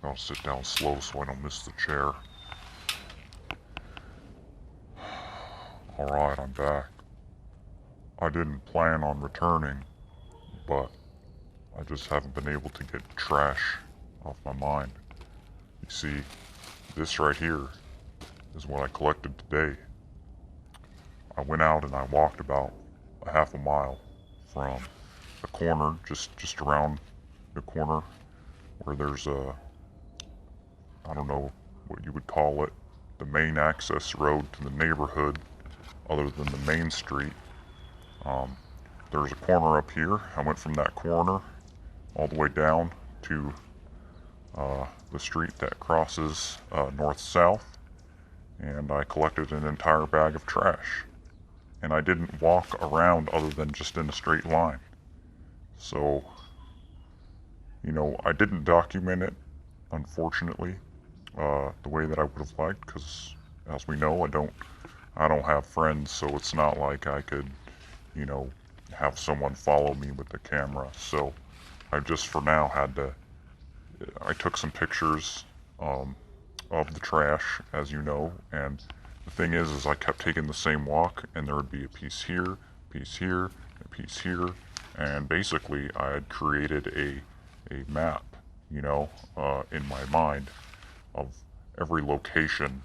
Gotta sit down slow so I don't miss the chair. Alright, I'm back. I didn't plan on returning, but I just haven't been able to get trash off my mind. You see, this right here is what I collected today. I went out and I walked about a half a mile from the corner, just around the corner where there's I don't know what you would call it, the main access road to the neighborhood other than the main street. There's a corner up here. I went from that corner all the way down to the street that crosses north-south, and I collected an entire bag of trash. And I didn't walk around other than just in a straight line. So, I didn't document it, unfortunately, the way that I would have liked, because as we know, I don't have friends, so it's not like I could, have someone follow me with the camera. So I just for now I took some pictures of the trash, as you know, and the thing is I kept taking the same walk, and there would be a piece here, a piece here, a piece here, and basically I had created a map, in my mind of every location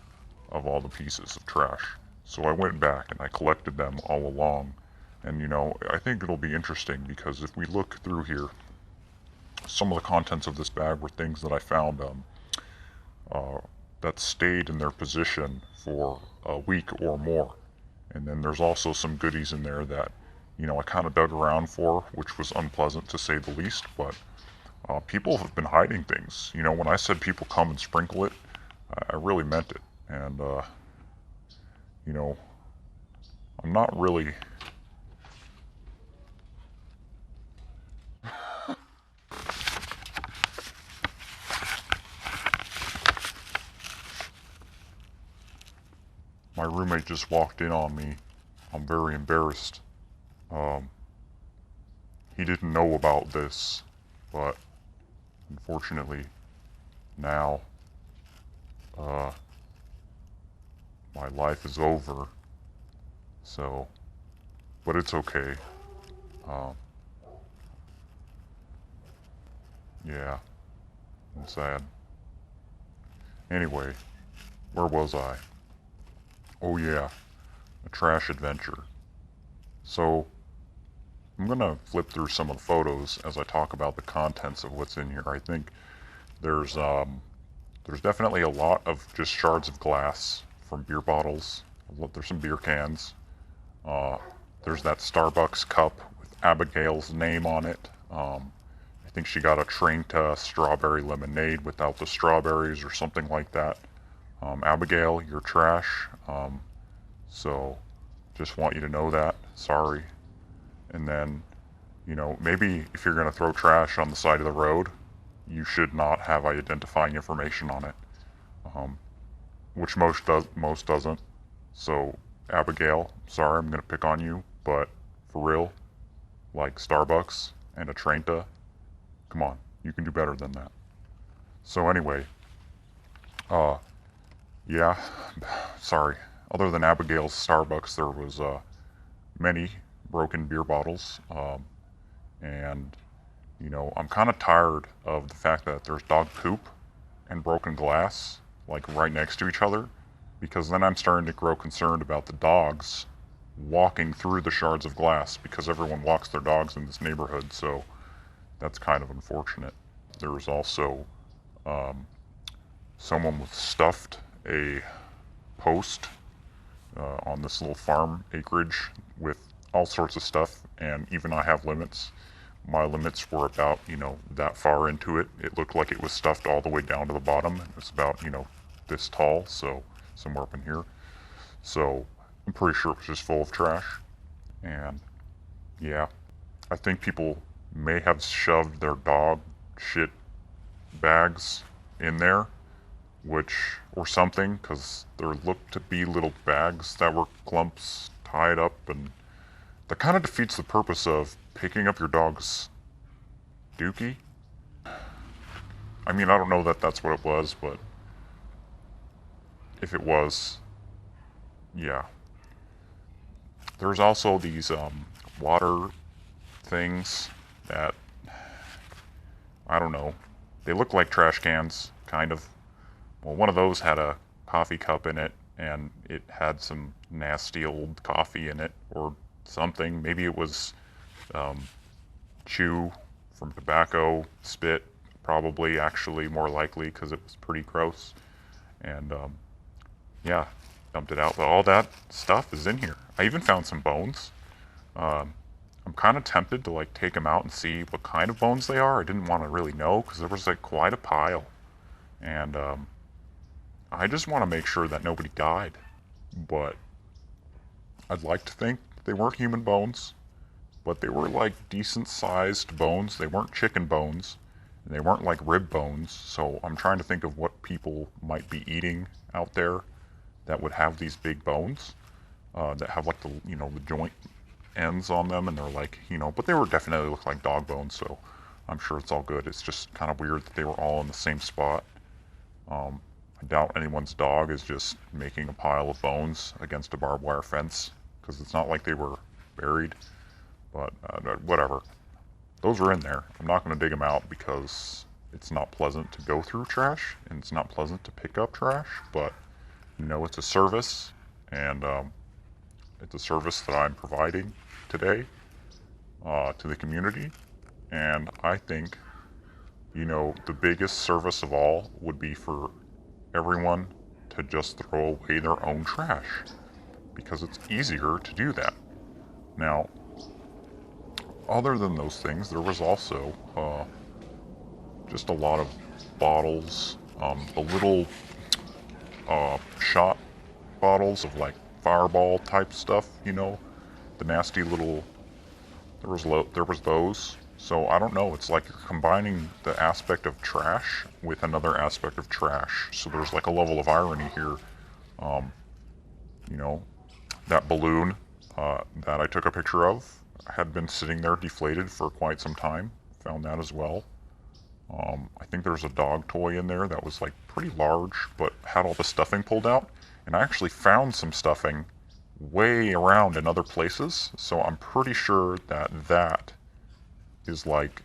of all the pieces of trash. So I went back and I collected them all along, and I think it'll be interesting because if we look through here, some of the contents of this bag were things that I found that stayed in their position for a week or more. And then there's also some goodies in there that, I kind of dug around for, which was unpleasant to say the least, but people have been hiding things. When I said people come and sprinkle it, I really meant it. And, I'm not really... My roommate just walked in on me. I'm very embarrassed. He didn't know about this, but unfortunately now my life is over. So, but it's okay. Yeah, I'm sad. Anyway, where was I? Oh yeah, a trash adventure. So, I'm gonna flip through some of the photos as I talk about the contents of what's in here. I think there's definitely a lot of just shards of glass from beer bottles. There's some beer cans. There's that Starbucks cup with Abigail's name on it. I think she got a Trenta strawberry lemonade without the strawberries or something like that. Abigail, you're trash. So just want you to know that. Sorry. And then, maybe if you're going to throw trash on the side of the road, you should not have identifying information on it, which most doesn't. So, Abigail, sorry, I'm going to pick on you, but for real, like Starbucks and a Trenta, come on, you can do better than that. So anyway, yeah, sorry. Other than Abigail's Starbucks, there was many broken beer bottles, and I'm kind of tired of the fact that there's dog poop and broken glass like right next to each other, because then I'm starting to grow concerned about the dogs walking through the shards of glass, because everyone walks their dogs in this neighborhood, so that's kind of unfortunate. There was also someone with stuffed a post on this little farm acreage with all sorts of stuff, and even I have limits. My limits were about, that far into it. It looked like it was stuffed all the way down to the bottom. It's about, this tall, so somewhere up in here. So I'm pretty sure it was just full of trash. And yeah, I think people may have shoved their dog shit bags in there, or something, because there looked to be little bags that were clumps tied up, and that kind of defeats the purpose of picking up your dog's dookie. I mean, I don't know that that's what it was, but if it was, yeah. There's also these water things that, I don't know, they look like trash cans, kind of. Well, one of those had a coffee cup in it, and it had some nasty old coffee in it, or something. Maybe it was um, chew from tobacco, spit, probably actually more likely because it was pretty gross. And yeah, dumped it out. But all that stuff is in here. I even found some bones. Um, I'm kind of tempted to like take them out and see what kind of bones they are. I didn't want to really know because there was like quite a pile, and I just want to make sure that nobody died. But I'd like to think they weren't human bones, but they were like decent sized bones. They weren't chicken bones, and they weren't like rib bones. So I'm trying to think of what people might be eating out there that would have these big bones that have like the the joint ends on them, and they're like but they were definitely look like dog bones. So I'm sure it's all good. It's just kind of weird that they were all in the same spot. I doubt anyone's dog is just making a pile of bones against a barbed wire fence because it's not like they were buried. But whatever. Those were in there. I'm not going to dig them out because it's not pleasant to go through trash and it's not pleasant to pick up trash. But it's a service, and it's a service that I'm providing today to the community. And I think the biggest service of all would be for everyone to just throw away their own trash because it's easier to do that. Now, other than those things, there was also just a lot of bottles, the little shot bottles of like Fireball type stuff, the nasty little. There was those. So I don't know. It's like you're combining the aspect of trash with another aspect of trash. So there's like a level of irony here. Um, you know, that balloon that I took a picture of had been sitting there deflated for quite some time. Found that as well. I think there's a dog toy in there that was like pretty large, but had all the stuffing pulled out. And I actually found some stuffing way around in other places. So I'm pretty sure that that is like,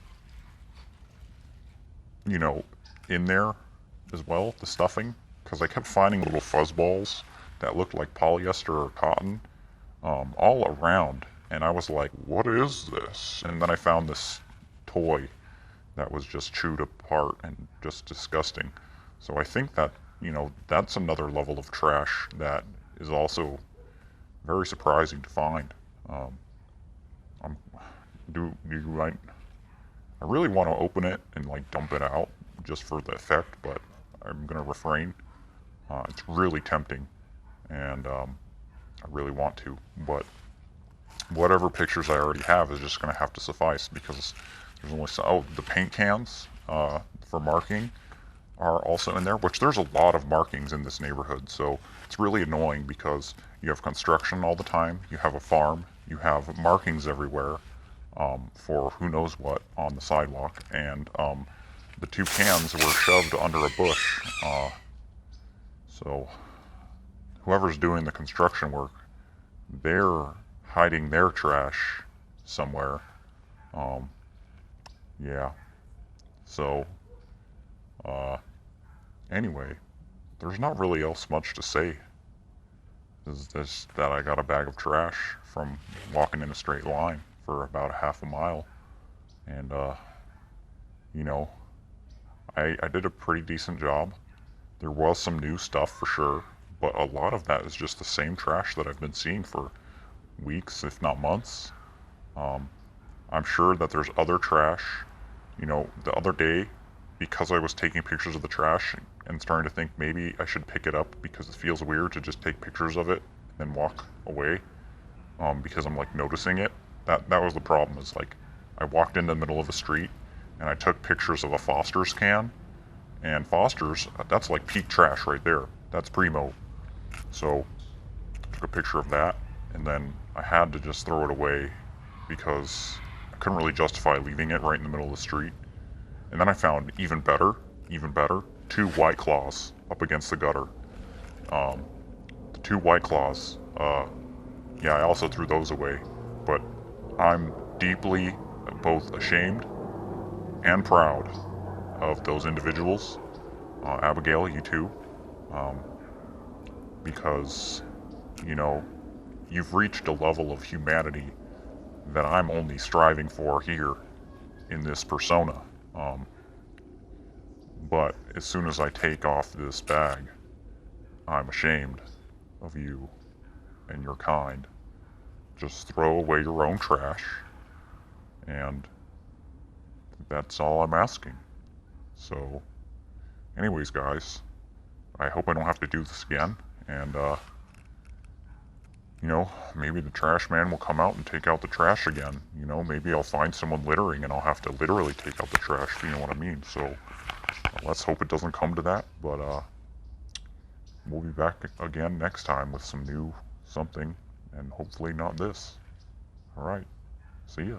in there as well, the stuffing. Because I kept finding little fuzz balls that looked like polyester or cotton all around. And I was like, what is this? And then I found this toy that was just chewed apart and just disgusting. So I think that, that's another level of trash that is also very surprising to find. I'm, I really want to open it and like dump it out just for the effect, but I'm gonna refrain. It's really tempting, and I really want to, but whatever pictures I already have is just gonna have to suffice because there's only the paint cans for marking are also in there, which there's a lot of markings in this neighborhood, so it's really annoying because you have construction all the time, you have a farm, you have markings everywhere for who knows what on the sidewalk, and the two cans were shoved under a bush. So whoever's doing the construction work, they're hiding their trash somewhere. Yeah. So, anyway, there's not really else much to say. Is this that I got a bag of trash from walking in a straight line for about half a mile, and I did a pretty decent job. There was some new stuff for sure, but a lot of that is just the same trash that I've been seeing for weeks, if not months. I'm sure that there's other trash. The other day, because I was taking pictures of the trash and starting to think maybe I should pick it up because it feels weird to just take pictures of it and walk away, because I'm like noticing it. That was the problem. Is like I walked in the middle of the street and I took pictures of a Foster's can, and Foster's, that's like peak trash right there. That's primo. So I took a picture of that, and then I had to just throw it away because I couldn't really justify leaving it right in the middle of the street. And then I found even better. even better, 2 White Claws up against the gutter. The 2 White Claws, yeah, I also threw those away, but I'm deeply both ashamed and proud of those individuals. Abigail, you too, um, because, you know, you've reached a level of humanity that I'm only striving for here in this persona. Um, but as soon as I take off this bag, I'm ashamed of you and your kind. Just throw away your own trash, and that's all I'm asking. So, anyways, guys, I hope I don't have to do this again, and, you know, maybe the trash man will come out and take out the trash again. You know, maybe I'll find someone littering and I'll have to literally take out the trash, if you know what I mean. So, let's hope it doesn't come to that, but, we'll be back again next time with some new something, and hopefully not this. Alright, see ya.